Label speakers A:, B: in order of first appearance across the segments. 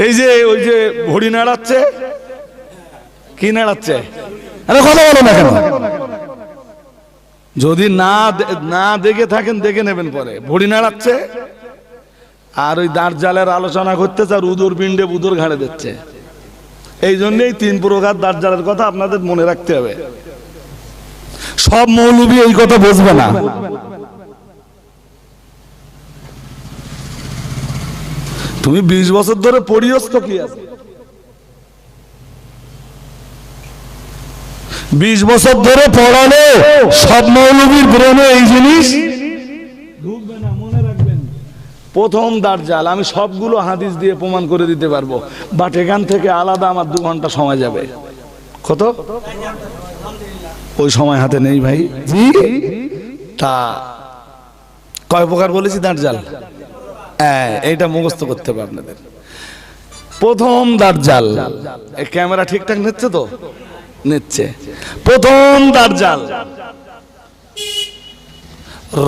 A: এই যে ওই যে ঘড়ি নাড়াচ্ছে, কি নাড়াচ্ছে? আরে কথা বলো না কেন? যদি না দেখে থাকেন দেখে নেবেন পরে। ঘড়ি নাড়াচ্ছে আর ওই দাঁড়জালের আলোচনা করতেছে আর উদুর পিণ্ডে উদুর ঘাড়ে দিচ্ছে। এই জন্যই 3 প্রকার দাঁড়জালের কথা আপনাদের মনে রাখতে হবে। সব মৌলবী এই কথা বুঝবে না। তুমি 20 বছর ধরে পড়িওস তো কি আছে? 20 বছর ধরে পড়ালে সব মৌলবীর ব্রেনে এই জিনিস ঢুকবে না। মনে রাখবেন, প্রথম দাঁড়জাল আমি সবগুলো হাদিস দিয়ে প্রমাণ করে দিতে পারবো, বাট এখান থেকে আলাদা আমার 2 ঘন্টা সময় যাবে। কত? ওই সময় হাতে নেই ভাই। জি, তা কয় প্রকার বলেছি দাঁড়জাল? এইটা মুখস্থ করতে হবে আপনাদের। প্রথম দাঁড়জাল, এই ক্যামেরা ঠিকঠাক নিচ্ছে তো? নিচ্ছে। প্রথম দাঁড়জাল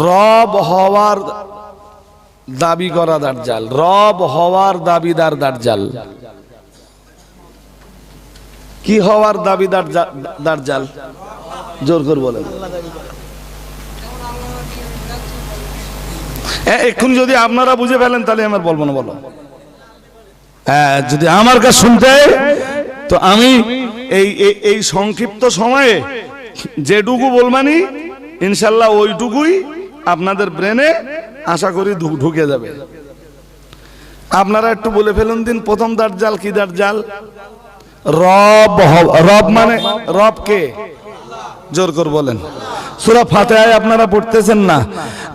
A: রব হওয়ার দাবি করা দাঁড়জাল, রব হওয়ার দাবিদার দাঁড়জাল। কি হওয়ার দাবিদার দাঁড়জাল? জোর করে বলেন। এখন যদি আপনারা বুঝে ফেলেন তাহলে আমার বলবো না, বলো। যদি আমার কাছে শুনতে তো আমি এই সংক্ষিপ্ত সময়ে যেটুকু বলবানি ইনশাল্লাহ ওইটুকুই আপনাদের ব্রেনে আশা করি ঢুকে যাবে। আপনারা একটু বলে ফেলুন দিন, প্রথম দাঁড়জাল কি দাঁড়জাল? রব। রব মানে রব কে? জোর করে বলেন। সূরা ফাতিহায় আপনারা পড়তেছেন না,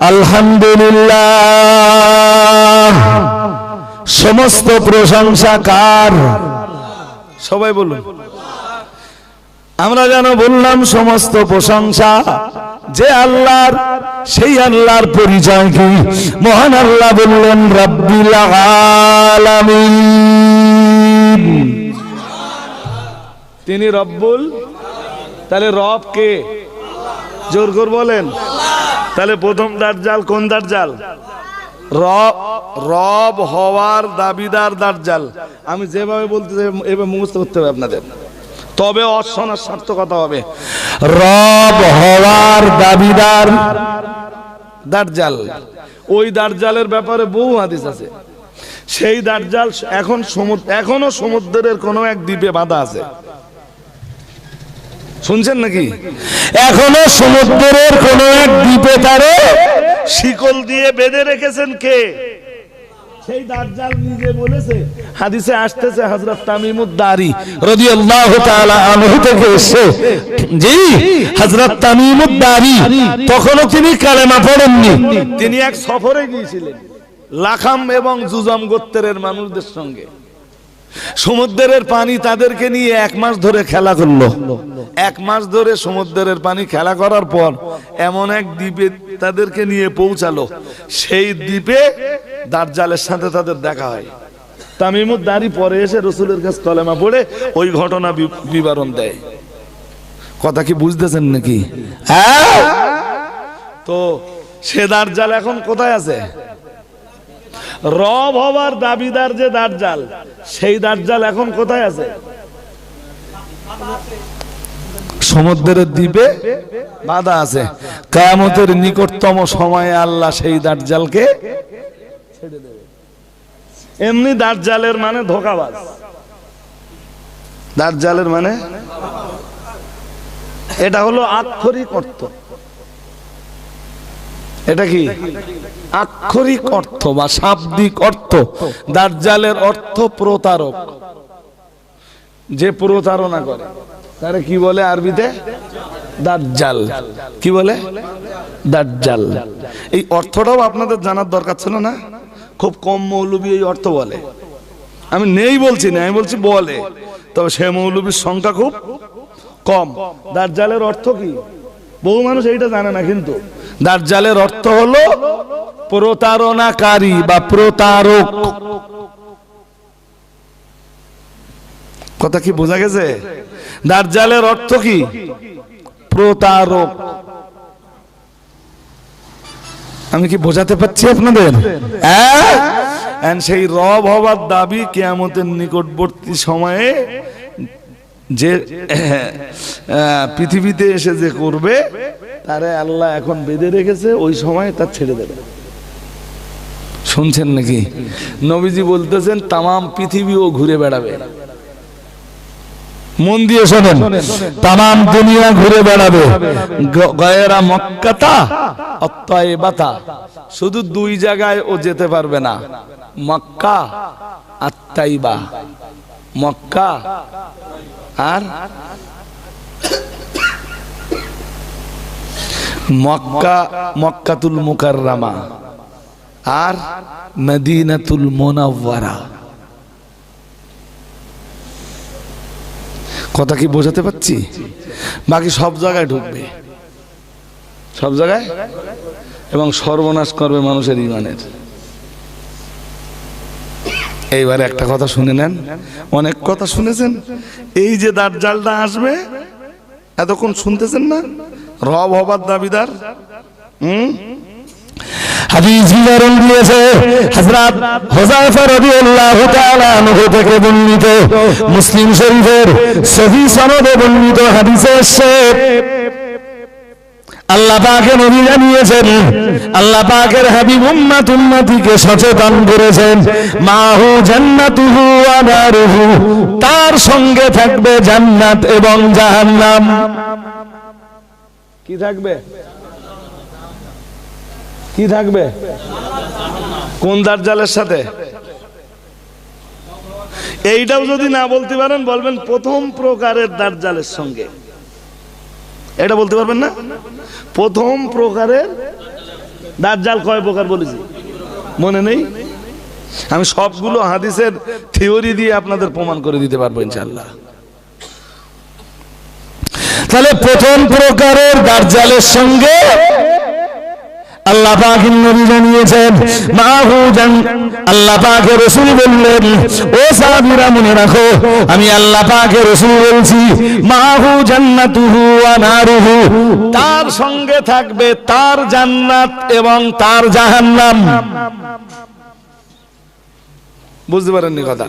A: আলহামদুলিল্লাহ সমস্ত প্রশংসা কার? সবাই বলুন। আমরা যেন বললাম সমস্ত প্রশংসা যে আল্লাহর, সেই আল্লাহর পরিচয় কি? মহান আল্লাহ বললেন রাব্বিল আলামিন, তিনি রব্বুল। তাহলে রব কে? জোর করে বলেন। তাহলে প্রথম দাঁড়জাল কোন দাঁড়জাল? রব হওয়ার দাবিদার দাঁড়জাল। আমি যেভাবে বলতে এভাবে মুখস্থ করতে হবে আপনাদের, তবে অশোনার সার্থকতা হবে। রব হওয়ার দাবিদার দাঁড়জাল, ওই দাঁড়জালের ব্যাপারে বহু হাদিস আছে। সেই দাঁড়জাল এখনো সমুদ্রের কোন এক দ্বীপে বাঁধা আছে। শুনছেন নাকি? এখনো সমুদ্রের কোন এক দ্বীপে তারে শিকল দিয়ে বেঁধে রেখেছেন কে? সেই দাঁড়জাল নিজে বলেছে, হাদিসে আসতেছে হযরত তামিমুদ দারি রাদিয়াল্লাহু তাআলা আনহু থেকে এসে, জি হযরত তামিমুদ দারি তখনও তিনি কালেমা পড়েননি। তিনি এক সফরে গিয়েছিলেন লাখাম এবং জুজাম গোত্রের মানুষদের সঙ্গে। সমুদ্রের পানি তাদেরকে নিয়ে 1 মাস ধরে খেলা করলো। 1 মাস ধরে সমুদ্রের পানি খেলা করার পর এমন এক দ্বীপে তাদেরকে নিয়ে পৌঁছালো। সেই দ্বীপে দাঁড়জালের সাথে তাদের দেখা হয়। তামিমুদ দারি পরে এসে রাসূলের কাছে কলেমা পড়ে ওই ঘটনা বিবরণ দেয়। কথা কি বুঝতেছেন নাকি? তো সে দাঁড়জাল এখন কোথায় আছে? রব হবার দাবিদার যে দাঁড়জাল, সেই দাঁড়জাল এখন কোথায় আছে? সমুদ্রের দ্বীপে বাঁধা আছে। কিয়ামতের নিকটতম সময়ে আল্লাহ সেই দাঁড়জালকে ছেড়ে দেবে। এমনি দাঁড়জালের মানে ধোঁকাবাজ। দাঁড়জালের মানে এটা হলো আক্ষরিক অর্থ। এটা কি আক্ষরিক অর্থ বা শাব্দিক অর্থ? দাজ্জালের অর্থ প্রতারক, যে প্রতারণা করে তারে কি বলে আরবিতে? দাজ্জাল। কি বলে? দাজ্জাল। এই অর্থটাও আপনাদের জানার দরকার ছিল না? খুব কম মৌলবী এই অর্থ বলে। আমি নেই বলছি না, আমি বলছি বলে, তবে সে মৌলবীর সংখ্যা খুব কম। দাজ্জালের অর্থ কি? বহু মানুষ এইটা জানে না। কিন্তু দাজ্জালের অর্থ হলো প্রতারণাকারী বা প্রতারক। কথা কি বোঝা গেছে? দাজ্জালের অর্থ কি? প্রতারক। আমি কি বোঝাতে পারছি আপনাদের? সেই রব হবার দাবি কিয়ামতের নিকটবর্তী সময়ে যে পৃথিবীতে এসে যে করবে তারে আল্লাহ এখন বেঁধে রেখেছে, ওই সময় তার ছেড়ে দেবে। শুনছেন নাকি? নবীজি বলতেছেন তামাম পৃথিবীও ঘুরে বেড়াবে। মন দিয়ে শোনেন, তামাম দুনিয়া ঘুরে বেড়াবে। গয়রা মক্কাতা অত্তাইবাতা, শুধু দুই জায়গায় ও যেতে পারবে না, মক্কা আর তাইবা। মক্কা আর মক্কাতুল মুকাররমা আর মদিনাতুল মুনাওয়ারা। কথা কি বোঝাতে পারছি? বাকি সব জায়গায় ঢুকবে, সব জায়গায়, এবং সর্বনাশ করবে মানুষের ঈমানের। এইবারে একটা কথা শুনে নেন, অনেক কথা শুনেছেন। এই যে দাজ্জালটা আসবে, এতক্ষণ শুনতেছেন না, রব হবার দাবিদার। হাদিস বিবরণ দিয়েছে হযরত হুযায়ফা রাদিয়াল্লাহু তাআলা আনহু থেকে বর্ণিত, মুসলিম শরীফের সহিহ সনদে বর্ণিত হাদিসে এসেছে, আল্লাহ পাকের নবী জানিয়েছেন, আল্লাহ পাকের হাবিব উম্মতিকে সচেতন করেছেন, মাহু জান্নাতুহু ওয়া নারুহু, তার সঙ্গে থাকবে জান্নাত এবং জাহান্নাম। কি থাকবে? কি থাকবে? কোন দাজ্জালের সাথে? এইটাও যদি না বলতে পারেন, বলবেন প্রথম প্রকারের দাজ্জালের সঙ্গে। এটা বলতে পারবেন না? প্রথম প্রকারের দাজ্জাল কয় প্রকার বলেছি মনে নেই? আমি সবগুলো হাদিসের থিওরি দিয়ে আপনাদের প্রমাণ করে দিতে পারবো ইনশাআল্লাহ। তাহলে প্রথম প্রকারের দাজ্জালের সঙ্গে আল্লাহ পাকের নবী জানিয়েছেন মাহু আল্লাহ পাকের রাসূল বললেন, ও সাহাবীরা মনে রাখো, আমি আল্লাহ পাকের রাসূল বলছি, মাহু জান্নাতুহু ওয়া নারুহু, তার সঙ্গে থাকবে তার জান্নাত এবং তার জাহান্নাম। বুঝতে পারেননি কথা?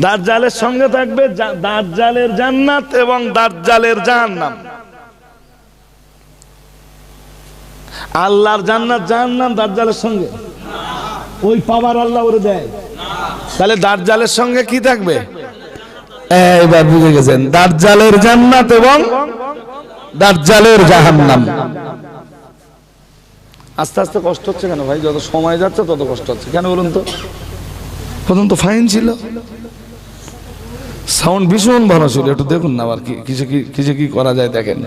A: দাজ্জালের সঙ্গে থাকবে দাজ্জালের জান্নাত এবং দাজ্জালের জাহান্নাম। আল্লাহর জান্নাত জাহান্নাম দাজ্জালের সঙ্গে ওই পাওয়ার আল্লাহ ওরে দেয়। তাহলে দাজ্জালের সঙ্গে কি থাকবে? এবার বুঝে গেছেন, দাজ্জালের জান্নাত এবং দাজ্জালের জাহান্নাম। আস্তে আস্তে কষ্ট হচ্ছে কেন ভাই? যত সময় যাচ্ছে তত কষ্ট হচ্ছে কেন বলুন তো? প্রথম তো ফাইন ছিল, সাউন্ড ভীষণ ভালো ছিল, একটু দেখুন না আবার কিছু কি করা যায় দেখেন।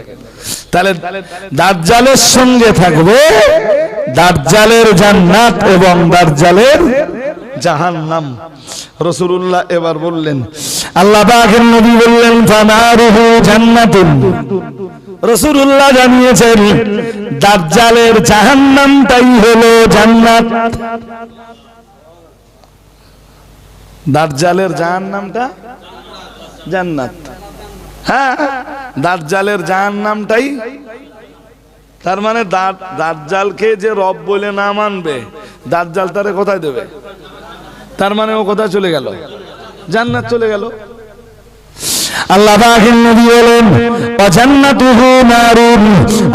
A: তাহলে দাজ্জালের সঙ্গে থাকবে দাজ্জালের জান্নাত এবং দাজ্জালের জাহান্নাম। রাসূলুল্লাহ এবার বললেন, আল্লাহ পাকের নবী বললেন, ফানারুহু জান্নাতুন, রাসূলুল্লাহ জানিয়েছেন দাজ্জালের জাহান্নামটাই হলো জান্নাত। দাজ্জালের জাহান্নামটা জান্নাত। হ্যাঁ, দাজ্জালের জাহান্নামটাই। তার মানে দাজ্জালকে যে রব বলে না মানবে, দাজ্জাল তারে কোথায় দেবে? তার মানে ও কোথায় চলে গেল? জান্নাত চলে গেল। আল্লাহ পাকের নবী বলেন, ওয়া জান্নাতুহু নারুন,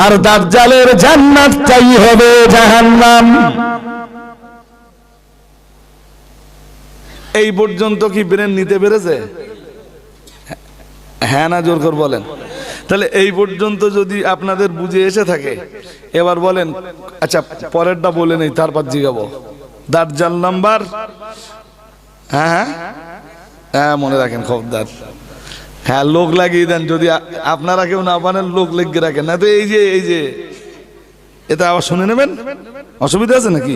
A: আর দাজ্জালের জান্নাতটাই হবে জাহান্নাম। এই পর্যন্ত কি ব্রেন নিতে পেরেছে? হ্যাঁ না জোর করে বলেন। তাহলে এই পর্যন্ত যদি আপনাদের বুঝে এসে থাকে, এবার বলেন, আচ্ছা পরেরটা বলে নেই, তারপর জিগাবো। দাজ্জাল নাম্বার, হ্যাঁ হ্যাঁ মনে রাখেন খবরদার। হ্যাঁ, লোক লাগিয়ে দেন, যদি আপনারা কেউ না পারেন লোক লেগে রাখেন, না তো এই যে এটা আবার শুনে নেবেন, অসুবিধা আছে নাকি?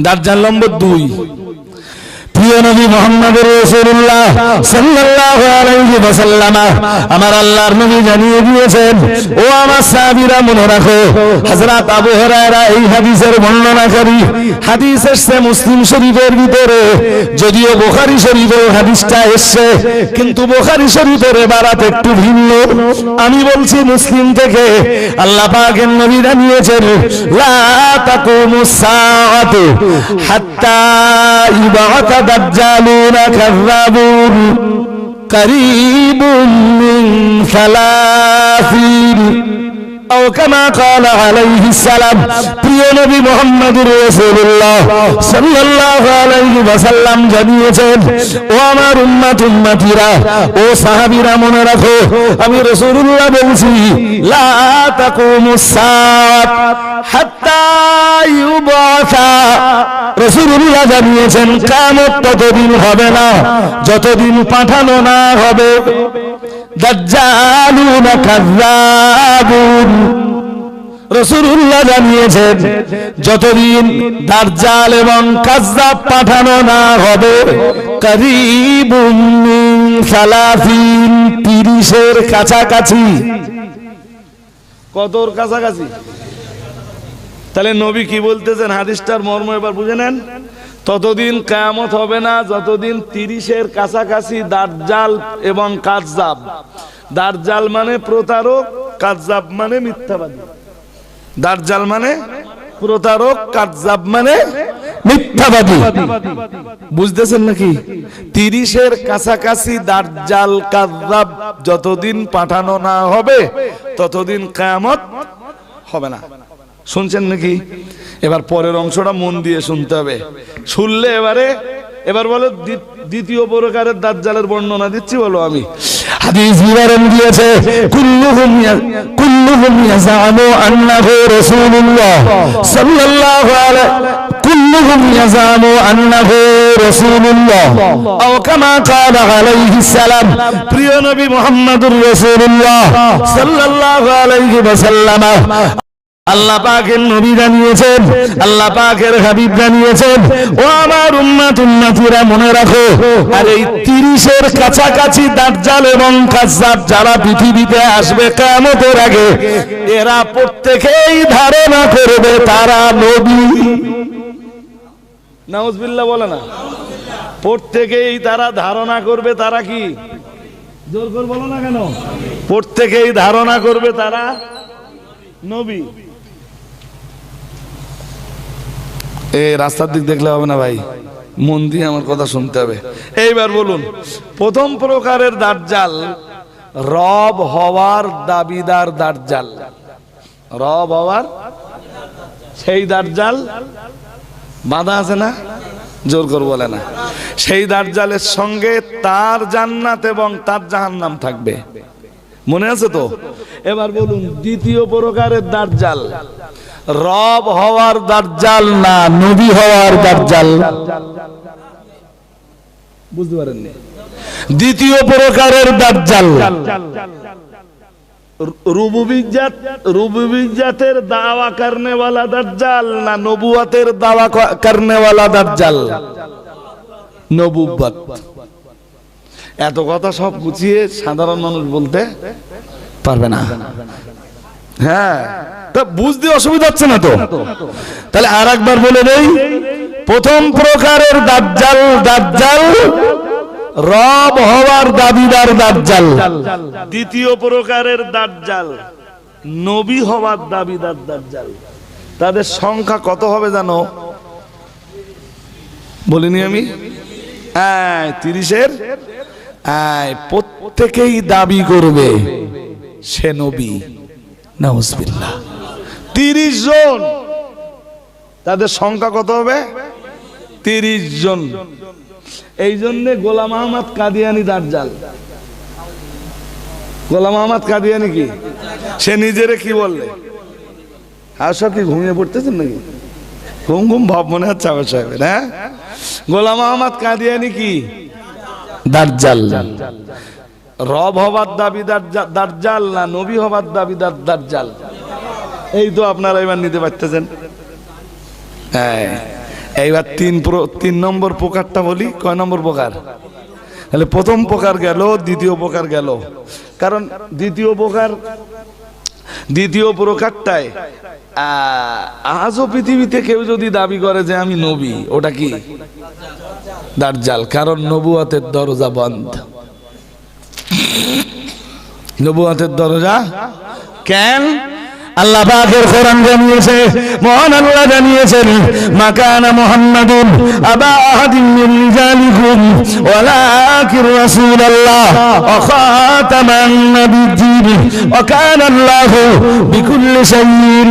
A: দাজ্জাল নম্বর 2। প্রিয় নবী মুহাম্মদুর রাসূলুল্লাহ সাল্লাল্লাহু আলাইহি ওয়াসাল্লাম আমার আল্লাহর নবী জানিয়ে দিয়েছেন, ও আমার সাহাবীরা মনে রাখো, হযরত আবু হুরায়রা এই হাদিসের বর্ণনাকারী। হাদিস এসেছে মুসলিম শরীফের ভিতরে, যদিও বুখারী শরীফে হাদিসটা এসেছে, কিন্তু বুখারী শরীফের ইবারত একটু ভিন্ন। আমি বলছি মুসলিম থেকে, আল্লাহ পাকের নবী জানিয়েছেন, লা তাকুমুস সাআতু হাত্তা ইবাতা দাজ্জালুনা কাযাবুন কারীবুম মিন সালাসিন আও কামা ক্বালা আলাইহিস সালাম। প্রিয় নবী মুহাম্মদুর রাসূলুল্লাহ সাল্লাল্লাহু আলাইহি ওয়াসাল্লাম জানিয়েছেন, ও আমার উম্মতিরা, ও সাহাবীরা মনে রাখো, আমি রাসূলুল্লাহ বলছি, লা তাকুমুস সাআত হাত্তা ইউবাসা। রাসূলুল্লাহ জানিয়েছেন, কিয়ামত ততদিন হবে না যতদিন পাঠানো না হবে দাজ্জালুনা কাযাবুন। রাসূলুল্লাহ জানিয়েছেন, যতদিন দাজ্জাল এবং কাযযাব পাঠানো না হবে, করিবুম মিন সালাসিন, 30-এর কাছাকাছি। কতর কাছাকাছি? তাহলে নবী কি বলতেছেন, হাদিসটার মর্ম এবার বুঝে নেন। ততদিন কিয়ামত হবে না যতদিন 30-এর কাছাকাছি দাজ্জাল এবং কাযযাব। দাজ্জাল মানে প্রতারক, কাযযাব মানে মিথ্যাবাদী। দাজ্জাল মানে প্রতারক, কাযযাব মানে মিথ্যাবাদী। বুঝতেছেন নাকি? 30-এর কাছাকাছি দাজ্জাল কাযযাব যতদিন পাঠানো না হবে ততদিন কিয়ামত হবে না। শুনছেন নাকি? এবার পরের অংশটা মন দিয়ে শুনতে হবে। শুনলে এবার বলো দ্বিতীয় প্রকারের দাজ্জালের বর্ণনা দিচ্ছি, বলো আমি। হাদিস বিবরণ দিয়েছে, কুল্লুহুম ইয়াজামু আন্নাহু রাসূলুল্লাহ সাল্লাল্লাহু আলাইহি, কুল্লুহুম ইয়াজামু আন্নাহু রাসূলুল্লাহ আও কামা ক্বালা আলাইহিস সালাম। প্রিয় নবী মুহাম্মদুর রাসূলুল্লাহ সাল্লাল্লাহু আলাইহি ওয়াসাল্লাম আল্লাহ পাকের নবী জানিয়েছেন, আল্লাহ পাকের হাবিব জানিয়েছেন, ও আমার উম্মতিরা মনে রাখো, আর এই 30-এর কাছাকাছি দাজ্জাল এবং কাযযাব যারা পৃথিবীতে আসবে কিয়ামতের আগে, এরা প্রত্যেকেই ধারণা করবে তারা নবী। নাউজুবিল্লাহ বলে না? প্রত্যেকেই তারা ধারণা করবে তারা কি? জোর করে বলো না কেন? প্রত্যেকেই ধারণা করবে তারা নবী। রাস্তার দিক দেখলে হবে না ভাই, মন দিয়ে আমার কথা শুনতে হবে। এইবার বলুন, প্রথম প্রকারের দাজ্জাল রব হওয়ার দাবিদার দাজ্জাল। রব হওয়ার সেই দাজ্জাল বাধা আছে না? জোর করে বলে না? সেই দাজ্জালের সঙ্গে তার জান্নাত এবং তার জাহান্নাম থাকবে। মনে আছে তো? এবার বলুন, দ্বিতীয় প্রকারের দাজ্জাল রব হওয়ার দাজ্জাল না নবী হওয়ার দাজ্জাল? বুঝতে পারেননি? দ্বিতীয় প্রকারের দাজ্জাল রুবুবিয়্যাতের দাওয়া করনে वाला দাজ্জাল না নবুয়তের দাওয়া করনে वाला দাজ্জাল? নবুয়ত। এত কথা সব গুছিয়ে সাধারণ মানুষ বলতে পারবে না। হ্যাঁ, তা বুঝতে অসুবিধা হচ্ছে না তো? তাহলে আর একবার বলে দেই, প্রথম প্রকারের দাজ্জাল রব হওয়ার দাবিদার দাজ্জাল। দ্বিতীয় প্রকারের দাজ্জাল নবী হওয়ার দাবিদার দাজ্জাল। তাদের সংখ্যা কত হবে জানো? বলিনি আমি? 30-এর প্রত্যেকেই দাবি করবে সে নবী। নাউজুবিল্লাহ। 30 জন। তাদের সংখ্যা কত হবে? 30 জন। এই জন্য গোলাম আহমদ কাদিয়ানি দাজ্জাল। গোলাম আহমদ কাদিয়ানি কি? সে নিজেরে কি বললে? আর সব কি ঘুমিয়ে পড়তেছেন নাকি? ঘুম ভাব মনে হচ্ছে আমার সাহেবের। হ্যাঁ, গোলাম আহমদ কাদিয়ানি কি? দাজ্জাল। রব হবার দাবিদার দাজ্জাল না নবী হবার দাবিদার দাজ্জাল? এই তো আপনারা এবার নিতে পারতেছেন। এইবার তিন নম্বর প্রকারটা বলি। কয় নম্বর প্রকার? তাহলে প্রথম প্রকার গেল, দ্বিতীয় প্রকার গেল। কারণ দ্বিতীয় প্রকারটায় আজও পৃথিবীতে কেউ যদি দাবি করে যে আমি নবী, ওটা কি? দাজ্জাল। কারণ নবুয়তের দরজা বন্ধ। নবুয়তের দরজা কেন? আল্লাহ পাকের কোরআন জানিয়েছে, মহান আল্লাহ জানিয়েছেন, মাকানা মুহাম্মাদুন আবা আহাদিন মিন রিজালিকুম ওয়ালাকিন রাসূলুল্লাহ ওয়া খাতামান নাবিয়্যিন ওয়া কানা আল্লাহু বিকুল্লি শাইইন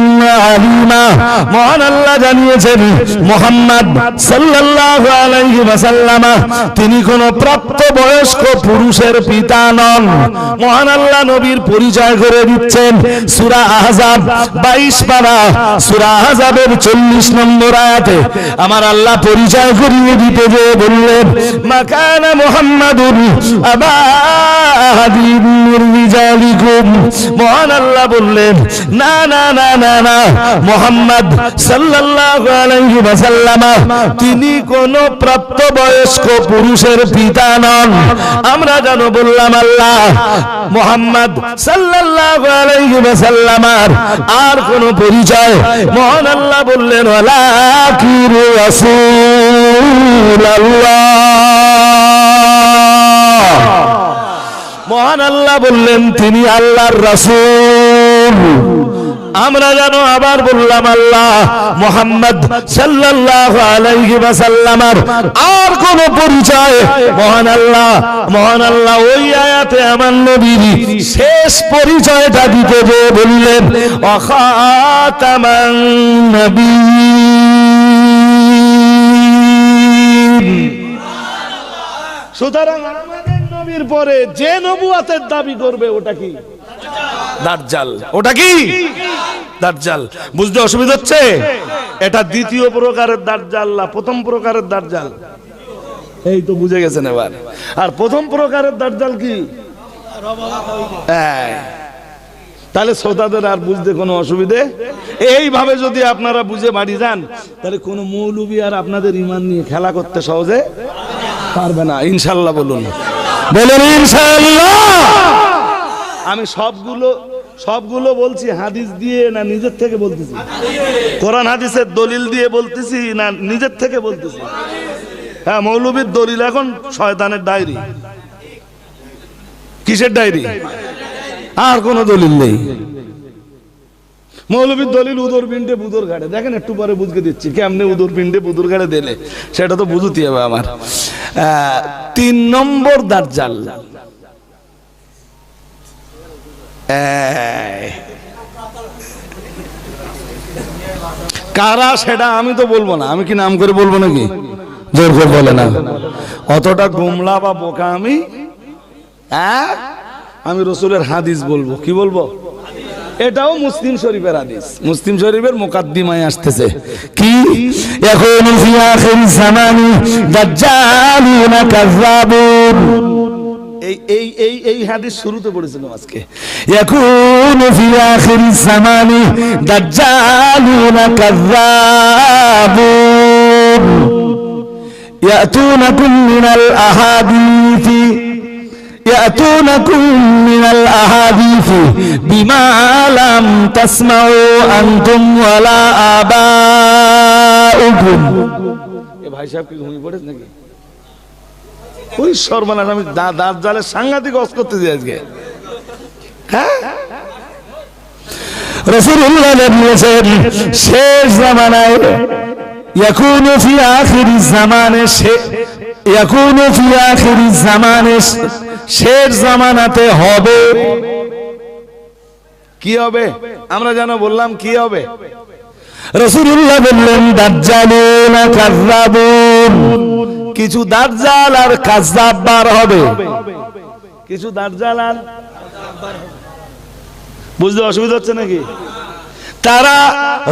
A: আলিমা। মহান আল্লাহ জানিয়েছেন, মুহাম্মদ সাল্লাল্লাহু আলাইহি ওয়াসাল্লাম তিনি কোন প্রাপ্তবয়স্ক পুরুষের পিতা নন। মহান আল্লাহ নবীর পরিচয় করে দিচ্ছেন সূরা আহজাব 22 পারা, সূরা আহজাবের 40 নম্বর আয়াতে আমার আল্লাহ পরিচয় করিয়ে দিতে যে বললেন, মাকানা মুহাম্মাদুন আবা আহাদিন মিন রিজালিকুম। মহান আল্লাহ বললেন, না না না না না, মুহাম্মদ সাল্লাল্লাহু আলাইহি ওয়াসাল্লাম তিনি কোন প্রাপ্তবয়স্ক পুরুষের পিতা নন। আমরা জানো বললাম আল্লাহ মুহাম্মদ সাল্লাল্লাহু আলাইহি ওয়াসাল্লাম আর কোন পরিচয়? মহান আল্লাহ বললেন, ওয়ালাকিন রাসূলুল্লাহ। মহান আল্লাহ বললেন তিনি আল্লাহর রাসূল। আমরা জানো আবার বললাম আল্লাহ মুহাম্মদ সাল্লাল্লাহু আলাইহি ওয়াসাল্লামের আর কোন পরিচয়? মহান আল্লাহ ওই আয়াতে আমার নবীর শেষ পরিচয়টা দিতে যে বললেন, ওয়া খাতামান নাবিয়্যিন। সুতরাং আমাদের নবীর পরে যে নবুয়তের দাবি করবে ওটা কি? দাজ্জাল। ওটা কি? দাজ্জাল। বুঝতে অসুবিধা হচ্ছে? এটা দ্বিতীয় প্রকারের দাজ্জাল না প্রথম প্রকারের দাজ্জাল? এই তো বুঝে গেছেন এবার। আর প্রথম প্রকারের দাজ্জাল কি? তাহলে শ্রোতাদের আর বুঝতে কোনো অসুবিধে? এইভাবে যদি আপনারা বুঝে বাড়ি যান, তাহলে কোনো মৌলবি আর আপনাদের ঈমান নিয়ে খেলা করতে সহজে পারবে না। ইনশাআল্লাহ বলুন, বলুন ইনশাআল্লাহ। আমি সবগুলো বলছি হাদিস দিয়ে না নিজের থেকে বলতেছি? কোরআন হাদিসের দলিল দিয়ে বলতেছি না নিজের থেকে বলতেছি? হ্যাঁ, মৌলবীর দলিল এখন শয়তানের ডায়েরি। কিসের ডায়েরি? আর কোনো দলিল নেই। মৌলবীর দলিল উদর পিণ্ডে বুদর ঘাড়ে। দেখেন একটু পরে বুঝকে দিচ্ছি কেমনে উদর পিণ্ডে বুদর ঘাড়ে দিলে, সেটা তো বুঝতে হবে আমার। 3 নম্বর দাজ্জাল। কারা সেটা আমি তো বলবো না। আমি কি নাম করে বলবো নাকি? জোর করে বলে না। অতটা গোমলা বা বোকা আমি? আমি রাসূলের হাদিস বলবো। কি বলবো? এটাও মুসলিম শরীফের হাদিস। মুসলিম শরীফের মুকাদ্দিমায় আসতেছে কি, এখন ফি আখির জামানি দাজ্জালুনা কাযাবুন। এই হাদিস শুরুতে পড়েছিলাম আজকে। ইয়াকুনু ফি আখির জামানি দাজ্জালুনা কাযাবুন ইয়াতুনাকুম মিনাল আহাদিসি يأتونكم من الأحاديث بما لم تسمعوا أنتم ولا آباؤكم। ভাই সাহেব কি ঘুমিয়ে পড়েছে নাকি? ওই সর্বনাশ, আমি দাজ্জালের সাংঘাতিক ওয়াজ করতে যাই আজকে। হ্যাঁ, রাসূলুল্লাহ বলেছেন শেষ জামানায় ইয়াকুনু ফি আখিরিজ জামানে, ইয়াকুনু ফি আখিরিজ জামানে, শেষ জামানাতে হবে। কি হবে? আমরা জানো বললাম কি হবে? রাসূলুল্লাহ বললেন দাজ্জালুনা কাযাবুন। কিছু দাজ্জাল আর কাযাব বার হবে। কিছু দাজ্জাল আর বুঝতে অসুবিধা হচ্ছে নাকি? তারা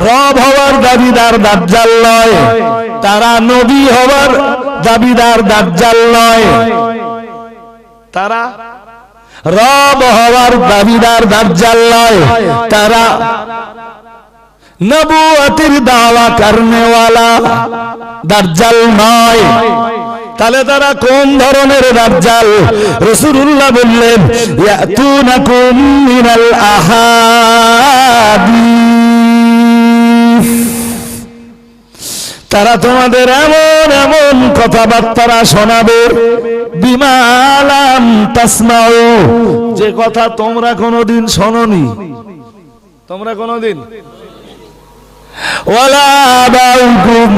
A: রব হওয়ার দাবিদার দাজ্জাল নয়, তারা নবী হওয়ার দাবিদার দাজ্জাল নয়, তারা রব হওয়ার দাবিদার দাজ্জাল নয়, তারা নবুয়তের দাওয়া করনেওয়ালা দাজ্জাল নয়। তাহলে তারা কোন ধরনের দাজ্জাল? রাসূলুল্লাহ বললেন ইয়াতুনাকুম মিনাল আহাদিস, তারা তোমাদের এমন এমন কথাবার্তা শোনাবে বিমা লাম তাসমাউ, যে কথা তোমরা কোনোদিন শোনোনি, তোমরা কোনোদিন, ওয়ালা আবাউকুম,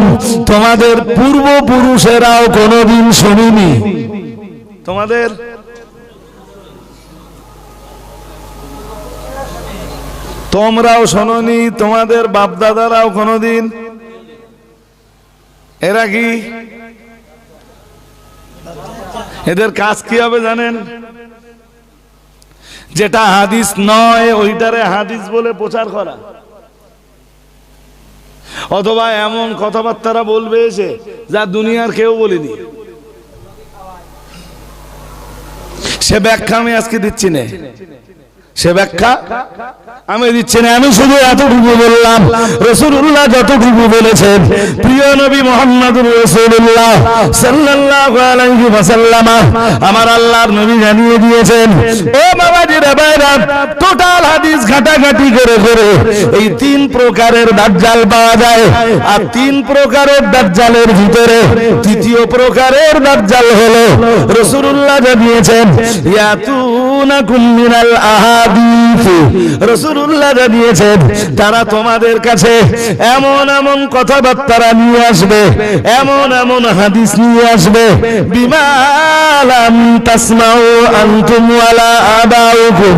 A: তোমাদের পূর্বপুরুষেরাও কোনোদিন শুনিনি, তোমাদের তোমরাও শোনোনি, তোমাদের বাপদাদারাও কোনোদিন। এরা কি, এদের কাজ কি হবে জানেন? যেটা হাদিস নয় ওইটারে হাদিস বলে প্রচার করা, অথবা এমন কথাবার্তা বলবে এসে যা দুনিয়ার কেউ বলেনি। সে ব্যাখ্যা আমি আজকে দিচ্ছি না, সে ব্যাখ্যা আমি দিচ্ছি না। আমি শুধু এতটুকু বললাম, রাসূলুল্লাহ যতটুকু বলেছেন, প্রিয় নবী মুহাম্মদুর রাসূলুল্লাহ সাল্লাল্লাহু আলাইহি ওয়াসাল্লাম আমার আল্লাহর নবী জানিয়ে দিয়েছেন। ও বাবাজিরা ভাইরা, টোটাল হাদিস ঘাটাঘাটি করে করে এই তিন প্রকারের দাজ্জাল পাওয়া যায়। আর তিন প্রকারের দাজ্জালের ভিতরে তৃতীয় প্রকারের দাজ্জাল হলো রাসূলুল্লাহ জানিয়েছেন ইয়াতুনাকুম মিনাল আহাদিস, রাসূলুল্লাহ জানিয়েছেন তারা তোমাদের কাছে এমন এমন কথাবার্তা নিয়ে আসবে, এমন এমন হাদিস নিয়ে আসবে বিমা লাম তাসমাউ আনতুম ওয়ালা আবাউকুম,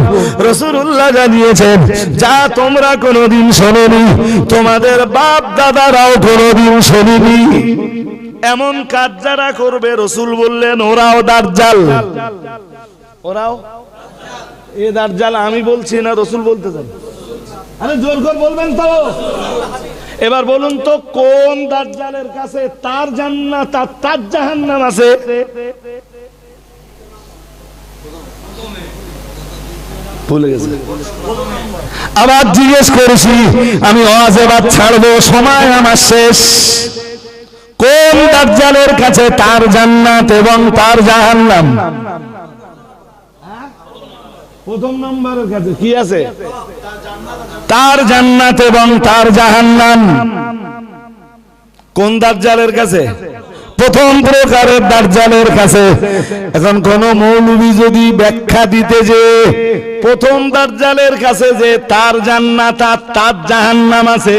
A: রাসূলুল্লাহ জানিয়েছেন যা তোমরা কোনোদিন শোনোনি, তোমাদের বাপ দাদারাও কোনোদিন শোনেনি। এমন কাজ যারা করবে রাসূল বললেন ওরাও দাজ্জাল, ওরাও এ দাজ্জাল। আমি বলছি না, রাসূল বলতেছেন। আরে জোর করে বলবেন তো। এবার বলুন তো কোন দাজ্জালের কাছে তার জান্নাত আর তার জাহান্নাম আছে? ভুলে গেছে। আবার জিজ্ঞেস করেছি, আমি ওয়াজে বাদ ছাড়বো, সময় আমার শেষ। কোন দাজ্জালের কাছে তার জান্নাত এবং তার জাহান্নাম? প্রথম নম্বরের কাছে কি আছে? তার জান্নাত এবং তার জাহান্নাম। কোন দাজ্জালের কাছে? প্রথম প্রকারের দাজ্জালের কাছে। এখন কোন মৌলবী যদি ব্যাখ্যা দিতে যে প্রথম দাজ্জালের কাছে যে তার জান্নাত আর তার জাহান্নাম আছে,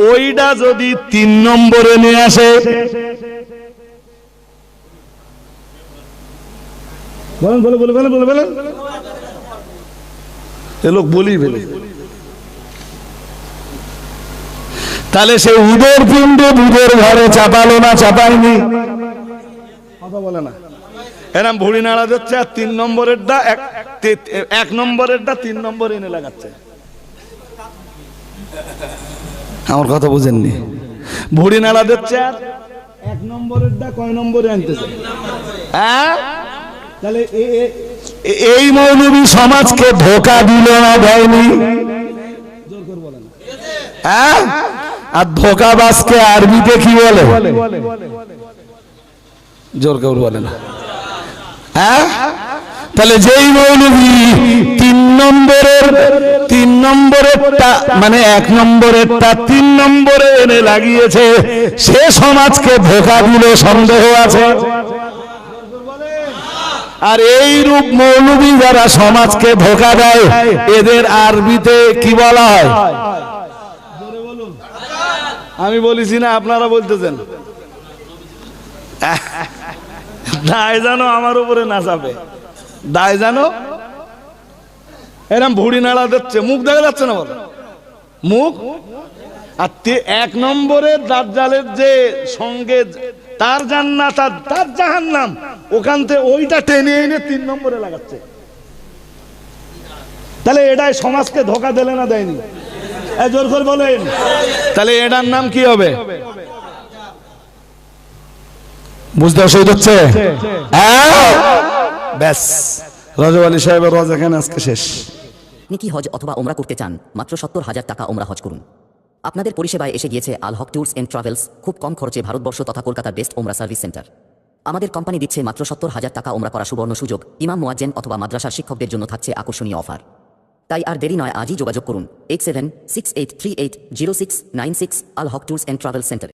A: ওইটা যদি 3 নম্বরে নিয়ে আসে, বলেন বলে বলে বলে বলে বলেন, এ লোক বলি ফেলে, তাহলে সে উদর পিণ্ড দুধের ঘরে চাপালো না চাপায়নি? কথা বলে না। এরম ভুড়ি নাড়া যাচ্ছে আর 3 নম্বরেরটা 1 নম্বরেরটা 3 নম্বরে এনে লাগাচ্ছে। আমার কথা বুঝেননি? ভুড়ি নাড়া দিচ্ছে আর 1 নম্বরেরটা কয় নম্বরে আনতেছে? হ্যাঁ, তাহলে এই মৌলবী সমাজকে ধোঁকা দিল না দেয়নি? জোর করে বলেন। হ্যাঁ, আর ধোঁকাবাজকে আরবিতে কি বলে? জোর করে বলেন। হ্যাঁ, তাহলে যেই মৌলবী 3 নম্বরেরটা মানে 1 নম্বরেরটা 3 নম্বরে এনে লাগিয়েছে, সে সমাজকে ধোঁকা দিল, সন্দেহ আছে? আর এই রূপ মৌলবী যারা সমাজকে ধোঁকা দেয়, এদের আরবিতে কি বলা হয়? আমি বলেছি না, আপনারা বলতেছেন। দায় জানো আমার উপরে না যাবে, দায় জানো। এরম ভুড়ি নাড়া দিচ্ছে, মুখ দেখা যাচ্ছে না, বলো মুখ। আর 1 নম্বরের দাজ্জালের যে সঙ্গে তার জান্নাত আর তার জাহান্নাম, ওখান থেকে ওইটা টেনে এনে 3 নম্বরে লাগাচ্ছে। তাহলে এটাই সমাজকে ধোঁকা দিলে না দেয়নি? জোর করে বলেন। তাহলে এটার নাম কি হবে? বুঝতে অসুবিধা হচ্ছে? ব্যাস, রাজু আলী সাহেবের রোজা এখানে আজকে শেষ।
B: আপনি কি হজ অথবা ওমরা করতে চান? মাত্র 70,000 টাকা ওমরা হজ করুন। আপনাদের পরিষেবায় এসে গিয়েছে আল হক ট্যুরস এন্ড ট্রাভেলস, খুব কম খরচে ভারতবর্ষ তথা কলকাতার বেস্ট ওমরা সার্ভিস সেন্টার। আমাদের কোম্পানি দিচ্ছে মাত্র 70,000 টাকা ওমরা করা সুবর্ণ সুযোগ। ইমাম মুয়াজ্জেন অথবা মাদ্রাসার শিক্ষকদের জন্য থাকছে আকর্ষণীয় অফার। তাই আর দেরি নয়, আজই যোগাযোগ করুন 8768380696 আল হক ট্যুরস এন্ড ট্রাভেলস সেন্টার।